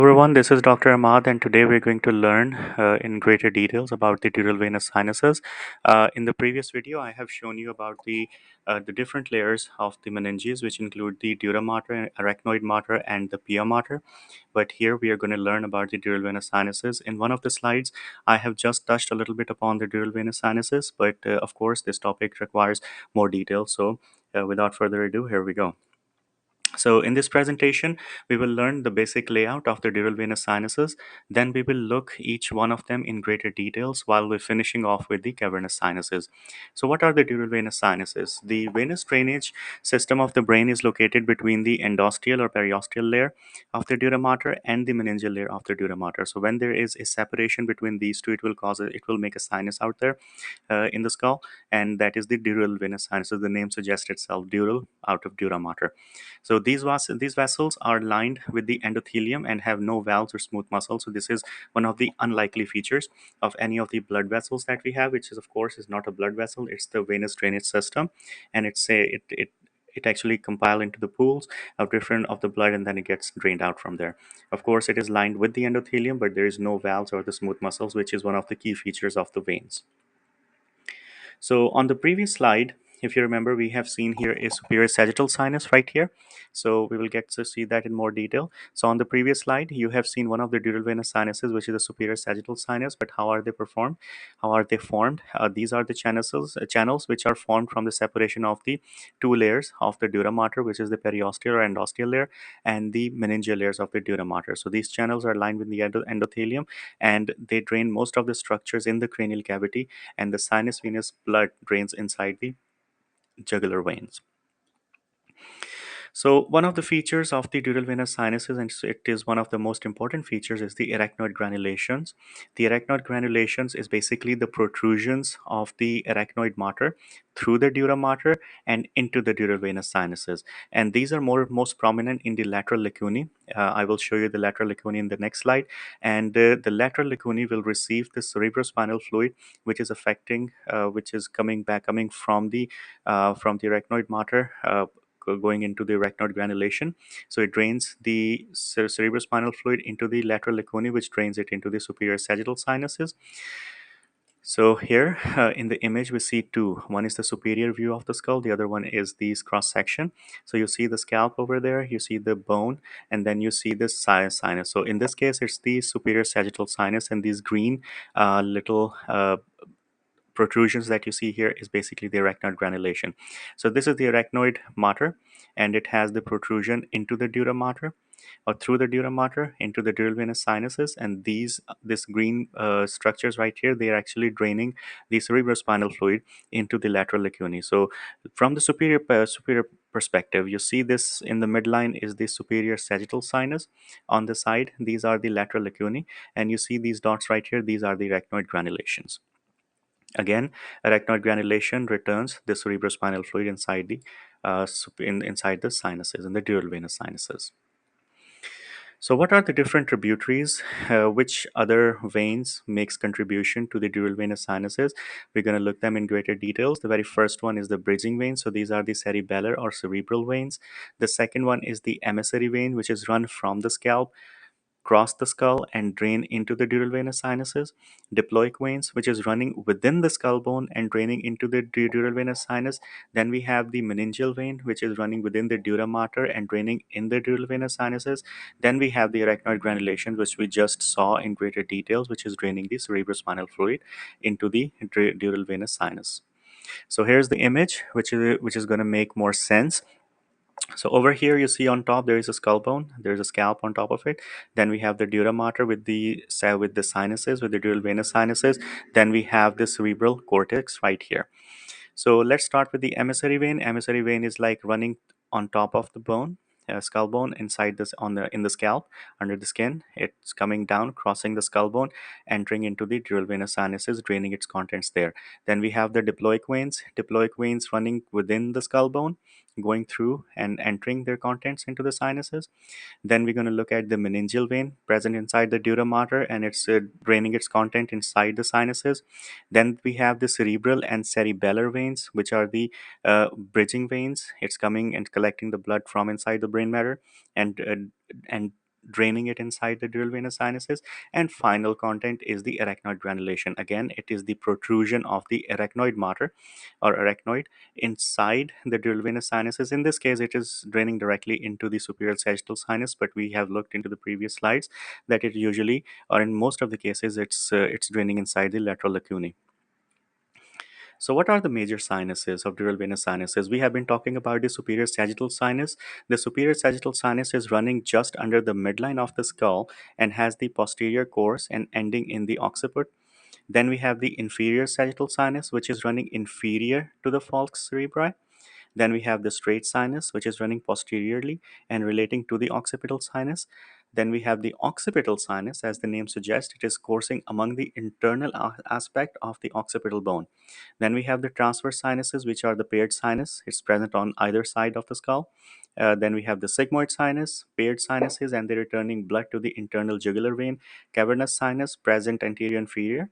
Everyone, this is Dr. Ahmad, and today we're going to learn in greater details about the dural venous sinuses. In the previous video, I have shown you about the different layers of the meninges, which include the dura mater, arachnoid mater, and the pia mater. But here we are going to learn about the dural venous sinuses. In one of the slides, I have just touched a little bit upon the dural venous sinuses, but of course, this topic requires more detail. So, without further ado, here we go. So in this presentation, we will learn the basic layout of the dural venous sinuses. Then we will look each one of them in greater details while we're finishing off with the cavernous sinuses. So what are the dural venous sinuses? The venous drainage system of the brain is located between the endosteal or periosteal layer of the dura mater and the meningeal layer of the dura mater. So when there is a separation between these two, it will make a sinus out there in the skull, and that is the dural venous sinuses. The name suggests itself, dural out of dura mater. So these vessels are lined with the endothelium and have no valves or smooth muscles. So this is one of the unlikely features of any of the blood vessels that we have, which is of course is not a blood vessel. It's the venous drainage system, and it actually compile into the pools of different of the blood, and then it gets drained out from there. Of course, it is lined with the endothelium, but there is no valves or the smooth muscles, which is one of the key features of the veins. So on the previous slide, if you remember, we have seen here a superior sagittal sinus right here. So we will get to see that in more detail. So on the previous slide, you have seen one of the dural venous sinuses, which is the superior sagittal sinus. But how are they performed? How are they formed? These are the channels which are formed from the separation of the two layers of the dura mater, which is the periosteal or endosteal layer, and the meningeal layers of the dura mater. So these channels are lined with the endothelium, and they drain most of the structures in the cranial cavity, and the sinus venous blood drains inside the jugular veins. So one of the features of the dural venous sinuses, and so it is one of the most important features, is the arachnoid granulations. The arachnoid granulations is basically the protrusions of the arachnoid mater through the dura mater and into the dural venous sinuses. And these are most prominent in the lateral lacunae. I will show you the lateral lacunae in the next slide. And the lateral lacunae will receive the cerebrospinal fluid, which is which is coming from the arachnoid mater. Going into the arachnoid granulation. So it drains the cerebrospinal fluid into the lateral lacunae, which drains it into the superior sagittal sinuses. So here in the image, we see two. One is the superior view of the skull. The other one is the cross section. So you see the scalp over there, you see the bone, and then you see the sinus. So in this case, it's the superior sagittal sinus, and these green little protrusions that you see here is basically the arachnoid granulation. So this is the arachnoid mater, and it has the protrusion into the dura mater or through the dura mater into the dural venous sinuses, and this green structures right here, they are actually draining the cerebrospinal fluid into the lateral lacunae. So from the superior perspective, you see this in the midline is the superior sagittal sinus. On the side, these are the lateral lacunae, and you see these dots right here, these are the arachnoid granulations. Again, arachnoid granulation returns the cerebrospinal fluid inside the sinuses, in the dural venous sinuses. So, what are the different tributaries? Which other veins makes contribution to the dural venous sinuses? We're going to look them in greater details. The very first one is the bridging vein. So these are the cerebellar or cerebral veins. The second one is the emissary vein, which is run from the scalp, cross the skull, and drain into the dural venous sinuses. Diploic veins, which is running within the skull bone and draining into the dural venous sinus. Then we have the meningeal vein, which is running within the dura mater and draining in the dural venous sinuses. Then we have the arachnoid granulation, which we just saw in greater details, which is draining the cerebrospinal fluid into the dural venous sinus. So here's the image, which is going to make more sense. So over here, you see on top there is a skull bone. There is a scalp on top of it. Then we have the dura mater with the sinuses, with the dural venous sinuses. Then we have the cerebral cortex right here. So let's start with the emissary vein. Emissary vein is like running on top of the bone, skull bone, inside this in the scalp, under the skin. It's coming down, crossing the skull bone, entering into the dural venous sinuses, draining its contents there. Then we have the diploic veins. Diploic veins running within the skull bone, going through and entering their contents into the sinuses. Then we're going to look at the meningeal vein present inside the dura mater, and it's draining its content inside the sinuses. Then we have the cerebral and cerebellar veins, which are the bridging veins. It's coming and collecting the blood from inside the brain matter and draining it inside the dural venous sinuses. And final content is the arachnoid granulation. Again, it is the protrusion of the arachnoid mater or arachnoid inside the dural venous sinuses. In this case, it is draining directly into the superior sagittal sinus, but we have looked into the previous slides that it usually, or in most of the cases, it's draining inside the lateral lacunae. So, what are the major sinuses of dural venous sinuses? We have been talking about the superior sagittal sinus. The superior sagittal sinus is running just under the midline of the skull and has the posterior course and ending in the occiput. Then we have the inferior sagittal sinus, which is running inferior to the falx cerebri. Then we have the straight sinus, which is running posteriorly and relating to the occipital sinus. Then we have the occipital sinus, as the name suggests, it is coursing among the internal aspect of the occipital bone. Then we have the transverse sinuses, which are the paired sinus. It's present on either side of the skull. Then we have the sigmoid sinus, paired sinuses, and they're returning blood to the internal jugular vein. Cavernous sinus, present anterior inferior.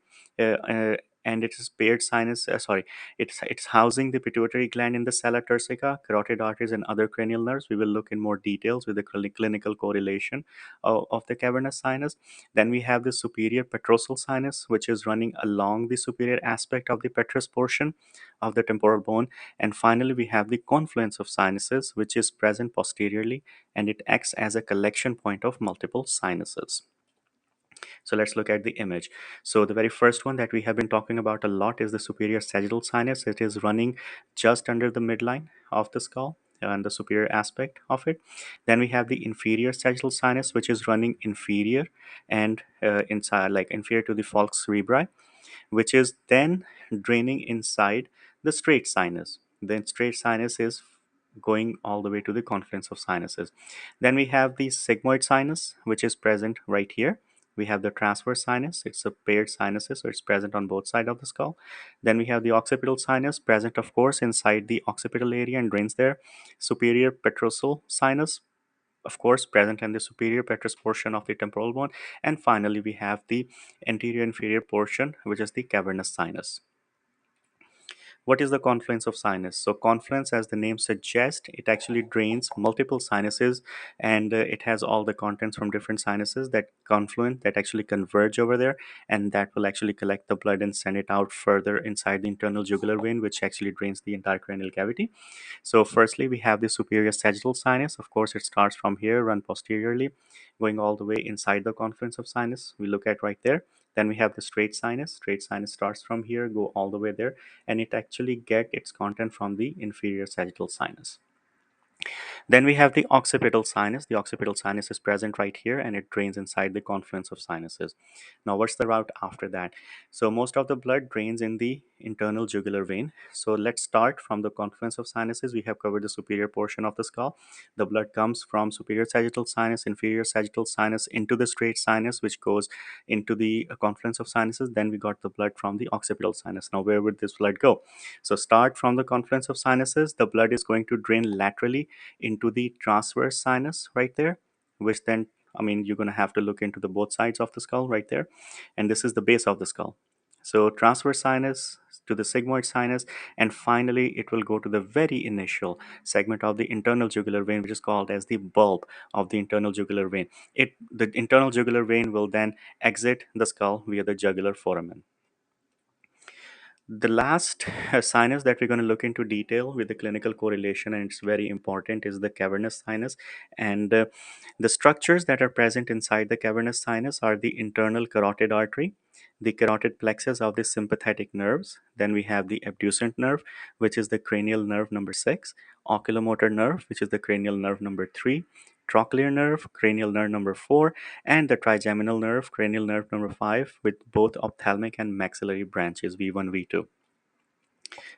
And it is paired sinus, it's housing the pituitary gland in the sella turcica, carotid arteries, and other cranial nerves. We will look in more details with the clinical correlation of the cavernous sinus. Then we have the superior petrosal sinus, which is running along the superior aspect of the petrous portion of the temporal bone. And finally, we have the confluence of sinuses, which is present posteriorly, and it acts as a collection point of multiple sinuses. So let's look at the image. So the very first one that we have been talking about a lot is the superior sagittal sinus. It is running just under the midline of the skull and the superior aspect of it. Then we have the inferior sagittal sinus, which is running inferior and inside, like inferior to the falx cerebri, which is then draining inside the straight sinus. Then straight sinus is going all the way to the confluence of sinuses. Then we have the sigmoid sinus, which is present right here. We have the transverse sinus, it's a paired sinuses, so it's present on both sides of the skull. Then we have the occipital sinus, present, of course, inside the occipital area and drains there. Superior petrosal sinus, of course, present in the superior petrous portion of the temporal bone. And finally, we have the anterior inferior portion, which is the cavernous sinus. What is the confluence of sinus? So confluence, as the name suggests, it actually drains multiple sinuses, and it has all the contents from different sinuses that confluent, that actually converge over there, and that will actually collect the blood and send it out further inside the internal jugular vein, which actually drains the entire cranial cavity. So firstly, we have the superior sagittal sinus. Of course, it starts from here, run posteriorly, going all the way inside the confluence of sinus. We look at right there. Then we have the straight sinus. Straight sinus starts from here, go all the way there, and it actually get its content from the inferior sagittal sinus. Then we have the occipital sinus. The occipital sinus is present right here and it drains inside the confluence of sinuses. Now, what's the route after that? So, most of the blood drains in the internal jugular vein. So, let's start from the confluence of sinuses. We have covered the superior portion of the skull. The blood comes from superior sagittal sinus, inferior sagittal sinus into the straight sinus, which goes into the confluence of sinuses. Then we got the blood from the occipital sinus. Now, where would this blood go? So, start from the confluence of sinuses. The blood is going to drain laterally into the transverse sinus right there, which then, I mean, you're going to have to look into the both sides of the skull right there, and this is the base of the skull. So transverse sinus to the sigmoid sinus, and finally it will go to the very initial segment of the internal jugular vein, which is called as the bulb of the internal jugular vein. The internal jugular vein will then exit the skull via the jugular foramen. The last sinus that we're going to look into detail with the clinical correlation, and it's very important, is the cavernous sinus. And the structures that are present inside the cavernous sinus are the internal carotid artery, the carotid plexus of the sympathetic nerves. Then we have the abducent nerve, which is the cranial nerve number 6, oculomotor nerve, which is the cranial nerve number 3, trochlear nerve, cranial nerve number 4, and the trigeminal nerve, cranial nerve number 5, with both ophthalmic and maxillary branches, V1, V2.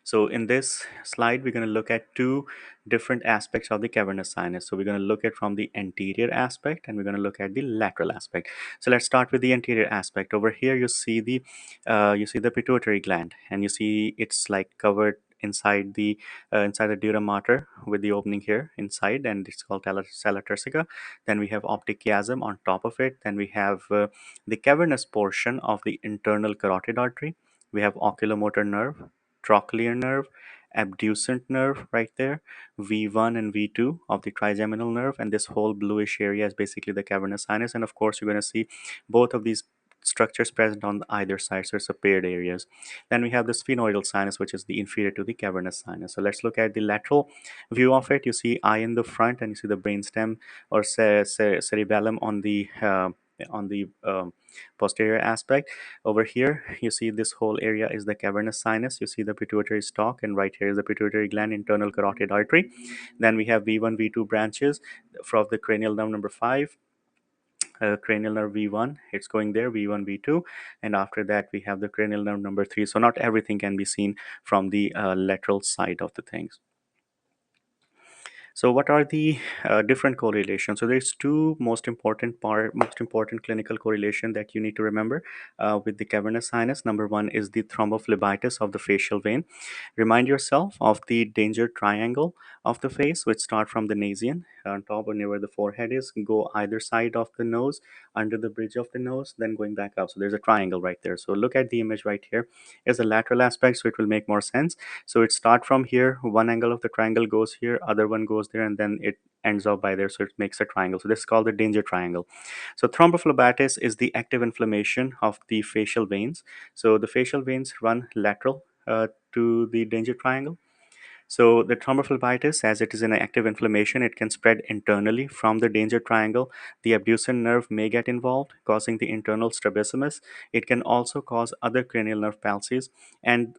So in this slide, we're going to look at two different aspects of the cavernous sinus. So we're going to look at from the anterior aspect and we're going to look at the lateral aspect. So let's start with the anterior aspect. Over here, you see the pituitary gland, and you see it's like covered inside the dura mater with the opening here inside, and it's called sella turcica. Then we have optic chiasm on top of it. Then we have the cavernous portion of the internal carotid artery. We have oculomotor nerve, trochlear nerve, abducent nerve right there, V1 and V2 of the trigeminal nerve, and this whole bluish area is basically the cavernous sinus. And of course, you're going to see both of these structures present on either side, so it's a paired areas. Then we have the sphenoidal sinus, which is the inferior to the cavernous sinus. So let's look at the lateral view of it. You see eye in the front, and you see the brainstem or cerebellum on the posterior aspect. Over here, you see this whole area is the cavernous sinus. You see the pituitary stalk, and right here is the pituitary gland, internal carotid artery. Then we have V1, V2 branches from the cranial nerve number 5. Cranial nerve V1, it's going there, V1, V2, and after that we have the cranial nerve number 3. So not everything can be seen from the lateral side of the things. So what are the different correlations? So there's two most important clinical correlation that you need to remember with the cavernous sinus. Number one is the thrombophlebitis of the facial vein. Remind yourself of the danger triangle of the face, which start from the nasion on top or near where the forehead is, go either side of the nose, under the bridge of the nose, then going back up. So there's a triangle right there. So look at the image right here. Is the lateral aspect, so it will make more sense. So it start from here, one angle of the triangle goes here, other one goes there, and then it ends up by there, so it makes a triangle. So this is called the danger triangle. So thrombophlebitis is the active inflammation of the facial veins. So the facial veins run lateral to the danger triangle. So the thrombophlebitis, as it is an active inflammation, it can spread internally from the danger triangle. The abducent nerve may get involved, causing the internal strabismus. It can also cause other cranial nerve palsies, and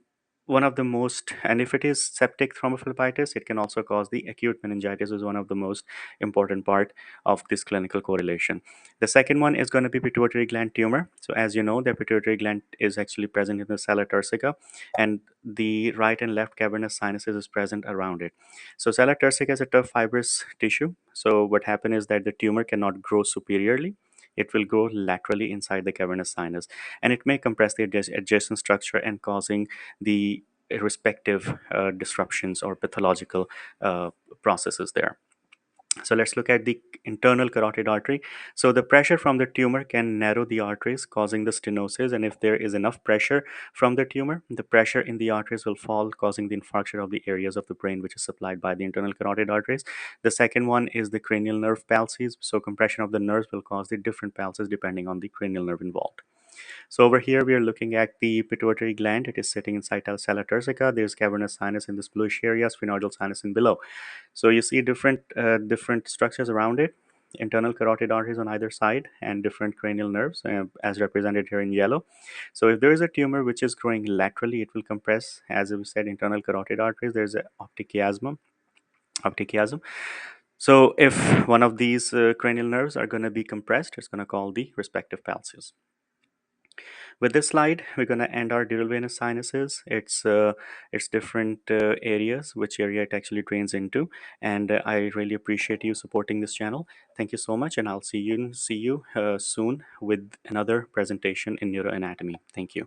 one of the most, and if it is septic thrombophlebitis, it can also cause the acute meningitis, is one of the most important part of this clinical correlation. The second one is going to be pituitary gland tumor. So as you know, the pituitary gland is actually present in the sella turcica, and the right and left cavernous sinuses is present around it. So sella turcica is a tough fibrous tissue. So what happens is that the tumor cannot grow superiorly. It will grow laterally inside the cavernous sinus, and it may compress the adjacent structure and causing the respective disruptions or pathological processes there. So let's look at the internal carotid artery. So the pressure from the tumor can narrow the arteries, causing the stenosis. And if there is enough pressure from the tumor, the pressure in the arteries will fall, causing the infarction of the areas of the brain which is supplied by the internal carotid arteries. The second one is the cranial nerve palsies. So compression of the nerves will cause the different palsies depending on the cranial nerve involved. So over here, we are looking at the pituitary gland. It is sitting inside the sella turcica. There's cavernous sinus in this bluish area, sphenoidal sinus in below. So you see different structures around it, internal carotid arteries on either side, and different cranial nerves, as represented here in yellow. So if there is a tumor which is growing laterally, it will compress, as we said, internal carotid arteries. There's an optic chiasm. So if one of these cranial nerves are going to be compressed, it's going to call the respective palsies. With this slide, we're going to end our dural venous sinuses. It's different areas, which area it actually drains into, and I really appreciate you supporting this channel. Thank you so much, and I'll see you soon with another presentation in neuroanatomy. Thank you.